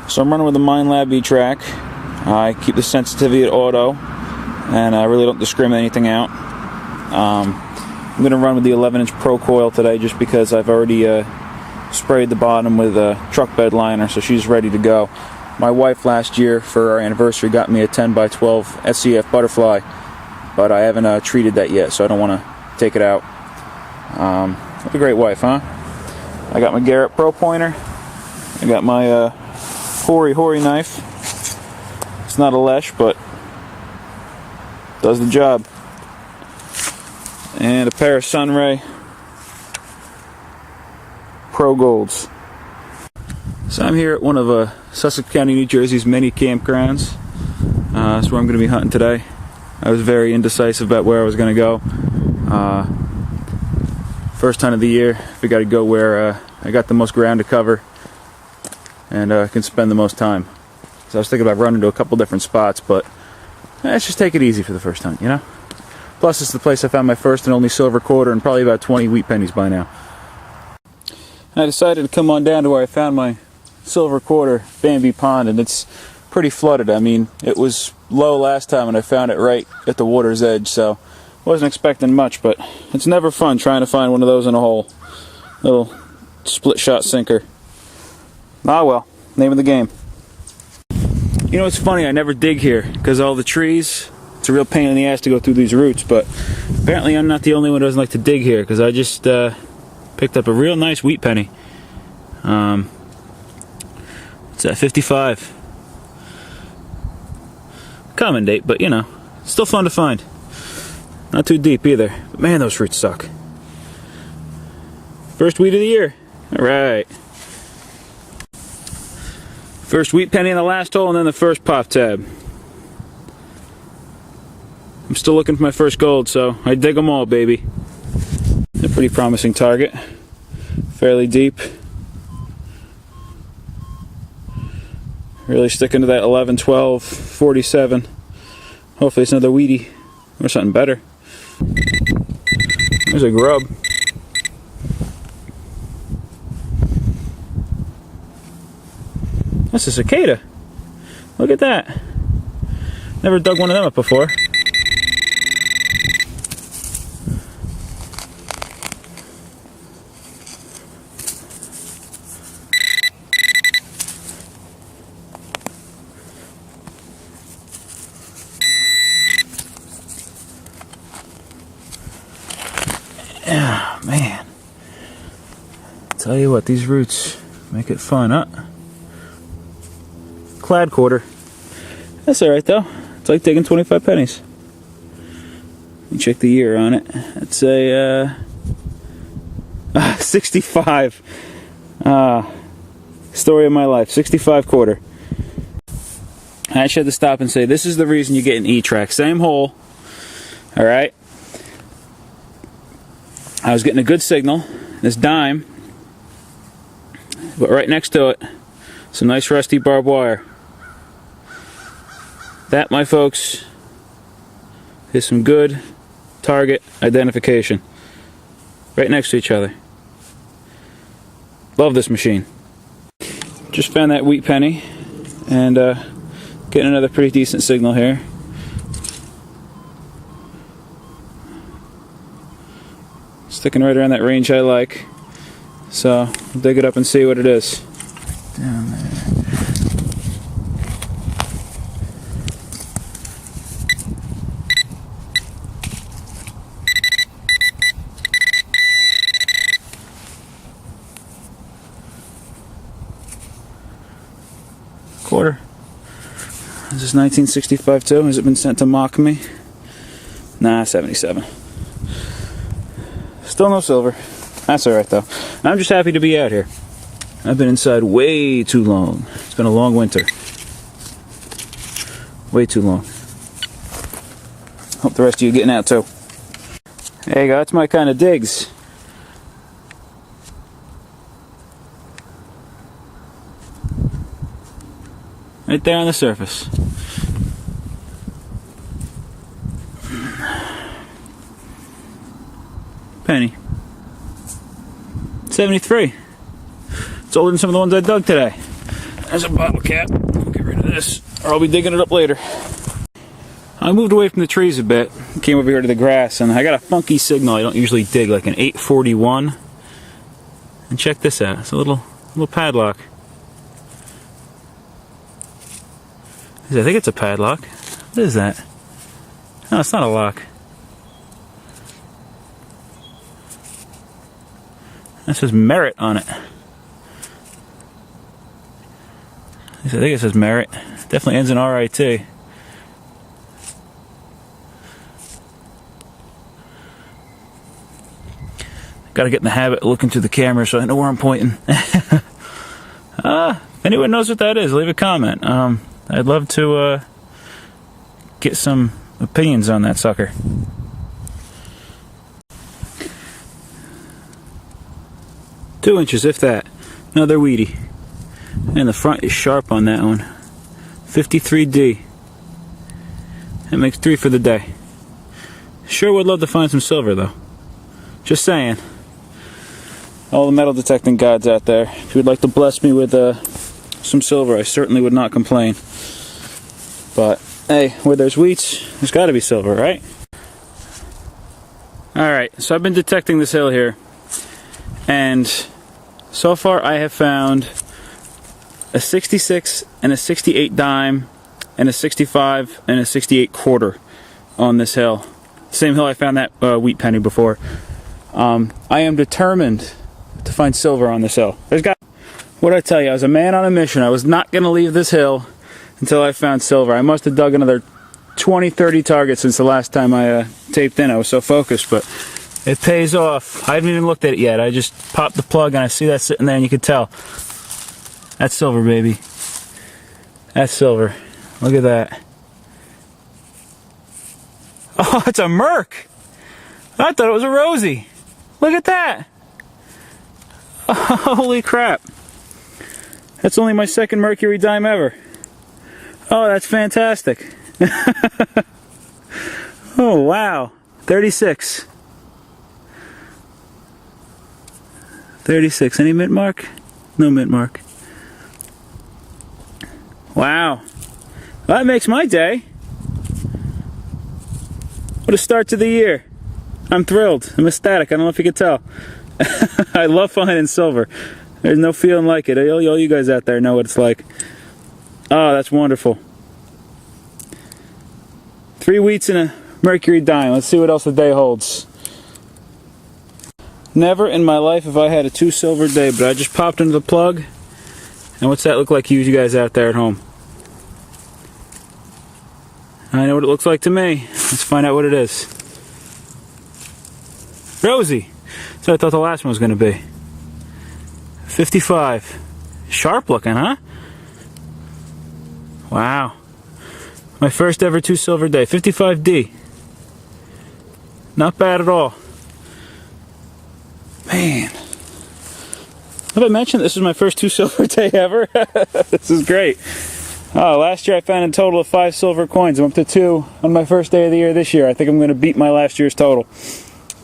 So I'm running with the MindLab e-trac. I keep the sensitivity at auto, and I really don't discriminate anything out. I'm going to run with the 11-inch Pro Coil today just because I've already sprayed the bottom with a truck bed liner, so she's ready to go. My wife last year for our anniversary got me a 10x12 SCF butterfly, but I haven't treated that yet, so I don't want to take it out. What a great wife, huh? I got my Garrett Pro pointer. I got my Hori knife. It's not a Lesh, but does the job. And a pair of Sunray Pro Golds. So I'm here at one of Sussex County, New Jersey's many campgrounds. That's where I'm going to be hunting today. I was very indecisive about where I was going to go. First hunt of the year, we got to go where I got the most ground to cover and can spend the most time. So I was thinking about running to a couple different spots, but let's just take it easy for the first hunt, you know? Plus, it's the place I found my first and only silver quarter and probably about 20 wheat pennies by now. I decided to come on down to where I found my silver quarter, Bambi Pond, and it's pretty flooded. I mean, it was low last time and I found it right at the water's edge, so wasn't expecting much, but it's never fun trying to find one of those in a hole. Little split shot sinker. Ah well, name of the game. You know, it's funny, I never dig here because all the trees, it's a real pain in the ass to go through these roots, but apparently I'm not the only one who doesn't like to dig here because I just picked up a real nice wheat penny. It's at 55. Common date, but you know, still fun to find. Not too deep either. But man, those roots suck. First wheat of the year. Alright. First wheat penny in the last hole and then the first pop tab. I'm still looking for my first gold, so I dig them all, baby. A pretty promising target. Fairly deep. Really sticking to that 11, 12, 47. Hopefully it's another wheatie or something better. There's a grub. That's a cicada. Look at that. Never dug one of them up before. Yeah, man. Tell you what, these roots make it fun, huh? Clad quarter. That's alright though. It's like taking 25 pennies. Let me check the year on it. It's a 65. Story of my life. 65 quarter. I actually had to stop and say, this is the reason you get an e-trac. Same hole. Alright. I was getting a good signal. This dime. But right next to it, some nice rusty barbed wire. That, my folks, is some good target identification. Right next to each other. Love this machine. Just found that wheat penny and getting another pretty decent signal here. Sticking right around that range I like. So, I'll dig it up and see what it is. Down there. Quarter. Is this 1965 too? Has it been sent to mock me? Nah, 77. Still no silver. That's alright though. I'm just happy to be out here. I've been inside way too long. It's been a long winter. Way too long. Hope the rest of you are getting out too. There you go, that's my kind of digs. Right there on the surface. Penny. 73. It's older than some of the ones I dug today. There's a bottle cap. I'll get rid of this, or I'll be digging it up later. I moved away from the trees a bit, came over here to the grass, and I got a funky signal I don't usually dig, like an 841. And check this out. It's a little padlock. I think it's a padlock. What is that? No, it's not a lock. That says Merit on it. I think it says Merit. Definitely ends in RIT. Gotta get in the habit of looking through the camera so I know where I'm pointing. If anyone knows what that is, leave a comment. I'd love to get some opinions on that sucker. Two inches, if that. Another weedy. And the front is sharp on that one. 53D. That makes 3 for the day. Sure would love to find some silver though. Just saying. All the metal detecting gods out there, if you would like to bless me with some silver, I certainly would not complain. But hey, where there's wheats, there's got to be silver, right? Alright, so I've been detecting this hill here, and so far I have found a 66 and a 68 dime and a 65 and a 68 quarter on this hill. Same hill I found that wheat penny before. I am determined to find silver on this hill. What I tell you, I was a man on a mission. I was not going to leave this hill until I found silver. I must have dug another 20-30 targets since the last time I taped in. I was so focused, but it pays off. I haven't even looked at it yet. I just popped the plug and I see that sitting there, and you can tell. That's silver, baby. That's silver. Look at that. Oh, it's a Merc. I thought it was a Rosie. Look at that. Holy crap. That's only my second mercury dime ever. Oh, that's fantastic. Oh, wow. 36. 36. Any mint mark? No mint mark. Wow. Well, that makes my day. What a start to the year. I'm thrilled. I'm ecstatic. I don't know if you could tell. I love finding silver. There's no feeling like it. All you guys out there know what it's like. Oh, that's wonderful. 3 wheats and a mercury dime. Let's see what else the day holds. Never in my life have I had a 2 silver day, but I just popped into the plug. And what's that look like to you guys out there at home? I know what it looks like to me. Let's find out what it is. Rosie. That's what I thought the last one was going to be. 55. Sharp looking, huh? Wow. My first ever 2 silver day. 55D. Not bad at all. Man. Have I mentioned this is my first 2 silver day ever? This is great. Oh, last year I found a total of 5 silver coins. I'm up to 2 on my first day of the year this year. I think I'm going to beat my last year's total.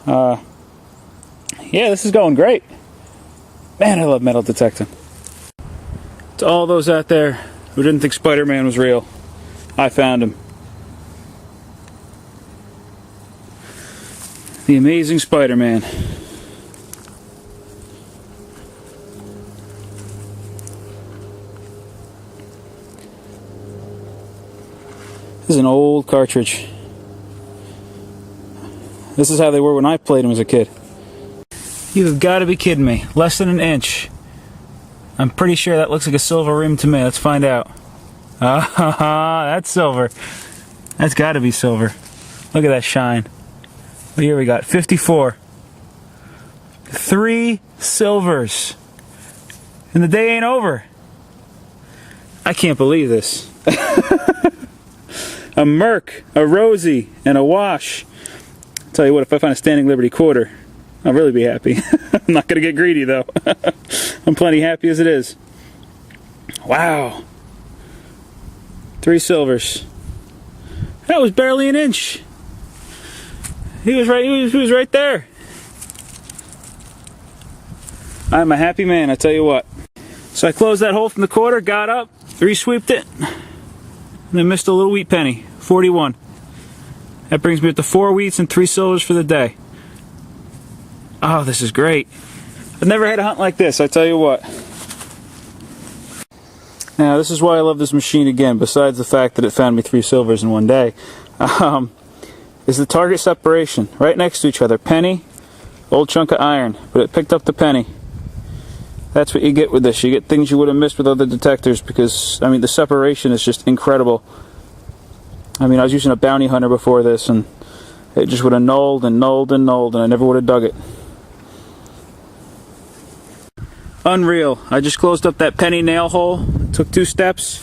Yeah, this is going great. Man, I love metal detecting. To all those out there who didn't think Spider-Man was real, I found him. The amazing Spider-Man. This is an old cartridge. This is how they were when I played them as a kid. You have got to be kidding me. Less than an inch. I'm pretty sure that looks like a silver rim to me. Let's find out. Ah, that's silver. That's got to be silver. Look at that shine. What year we got? 54. 3 silvers. And the day ain't over. I can't believe this. A Merc, a Rosie, and a Wash. I'll tell you what, if I find a Standing Liberty quarter, I'll really be happy. I'm not going to get greedy, though. I'm plenty happy as it is. Wow. 3 silvers. That was barely an inch. He was right. He was right there. I'm a happy man, I tell you what. So I closed that hole from the quarter, got up, re-sweeped it, and then missed a little wheat penny, 41. That brings me up to 4 wheats and 3 silvers for the day. Oh, this is great. I've never had a hunt like this, I tell you what. Now, this is why I love this machine again, besides the fact that it found me 3 silvers in one day, is the target separation, right next to each other. Penny, old chunk of iron, but it picked up the penny. That's what you get with this. You get things you would have missed with other detectors because, I mean, the separation is just incredible. I mean, I was using a bounty hunter before this, and it just would have nulled and nulled and nulled, and I never would have dug it. Unreal. I just closed up that penny nail hole, took 2 steps.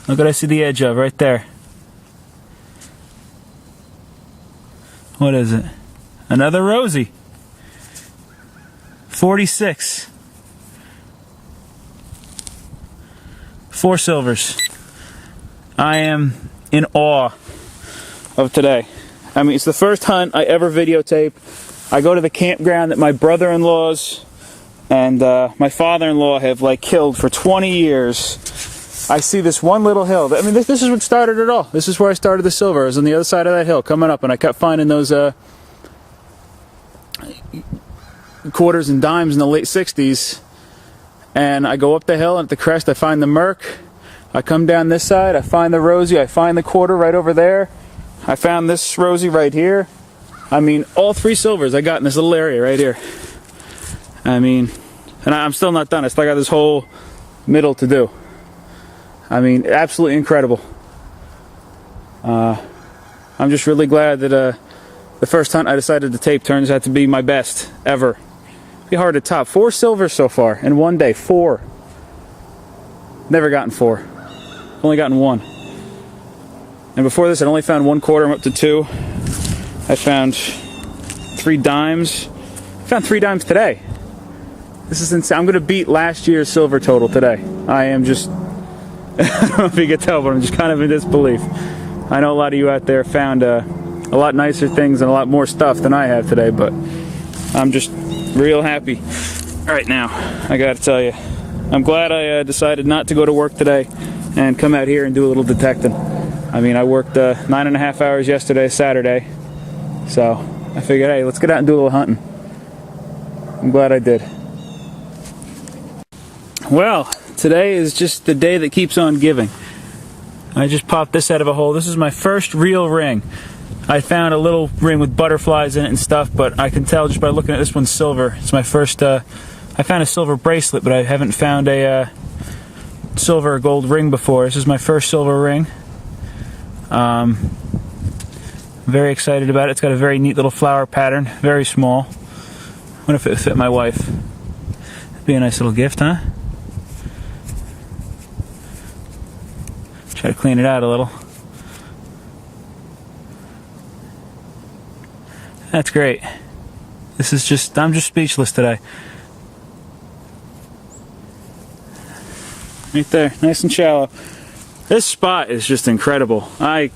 Look what I see the edge of right there. What is it? Another Rosie. 46. 4 silvers. I am in awe of today. I mean, it's the first hunt I ever videotape. I go to the campground that my brother-in-laws and my father-in-law have like killed for 20 years. I see this one little hill. I mean, this is what started it all. This is where I started the silver. I was on the other side of that hill coming up, and I kept finding those quarters and dimes in the late 60s. And I go up the hill, and at the crest I find the Merc. I come down this side, I find the Rosie, I find the quarter right over there. I found this Rosie right here. I mean, all 3 silvers I got in this little area right here. I mean, and I'm still not done. I still got this whole middle to do. I mean, absolutely incredible. I'm just really glad that the first hunt I decided to tape turns out to be my best ever. It'd be hard to top. 4 silvers so far in one day. 4. Never gotten 4. Only gotten 1. And before this, I'd only found 1 quarter. I'm up to 2. I found 3 dimes. I found 3 dimes today. This is insane. I'm going to beat last year's silver total today. I am just... I don't know if you can tell, but I'm just kind of in disbelief. I know a lot of you out there found a lot nicer things and a lot more stuff than I have today, but I'm just real happy right now. I got to tell you. I'm glad I decided not to go to work today and come out here and do a little detecting. I mean, I worked 9.5 hours yesterday, Saturday, so I figured, hey, let's get out and do a little hunting. I'm glad I did. Well, today is just the day that keeps on giving. I just popped this out of a hole. This is my first real ring. I found a little ring with butterflies in it and stuff, but I can tell just by looking at this one's silver. It's my first, I found a silver bracelet, but I haven't found a silver or gold ring before. This is my first silver ring. Very excited about it. It's got a very neat little flower pattern, very small. I wonder if it would fit my wife. It'd be a nice little gift, huh? Try to clean it out a little. That's great. This is just, I'm just speechless today. Right there, nice and shallow. This spot is just incredible. I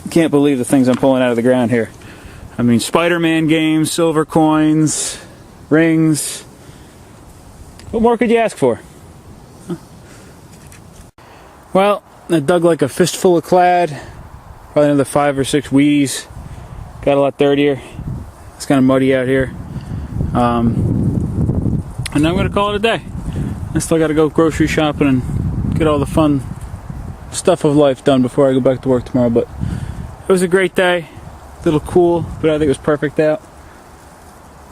can't believe the things I'm pulling out of the ground here. I mean, Spider-Man games, silver coins, rings. What more could you ask for? Huh? Well, I dug like a fistful of clad. Probably another 5 or 6 weeds. Got a lot dirtier. It's kind of muddy out here. And now I'm going to call it a day. I still got to go grocery shopping and get all the fun stuff of life done before I go back to work tomorrow. But it was a great day. A little cool, but I think it was perfect out.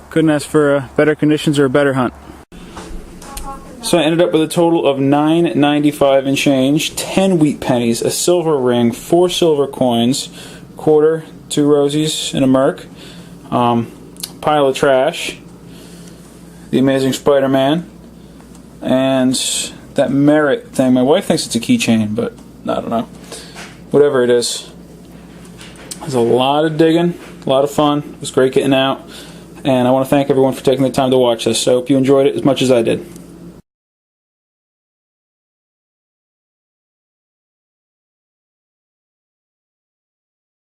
Couldn't ask for better conditions or a better hunt. So I ended up with a total of $9.95 and change, 10 wheat pennies, a silver ring, 4 silver coins, quarter, 2 Rosies, and a Merc, pile of trash, the Amazing Spider-Man, and that Merit thing. My wife thinks it's a keychain, but I don't know. Whatever it is. There's a lot of digging, a lot of fun. It was great getting out, and I want to thank everyone for taking the time to watch this. So I hope you enjoyed it as much as I did.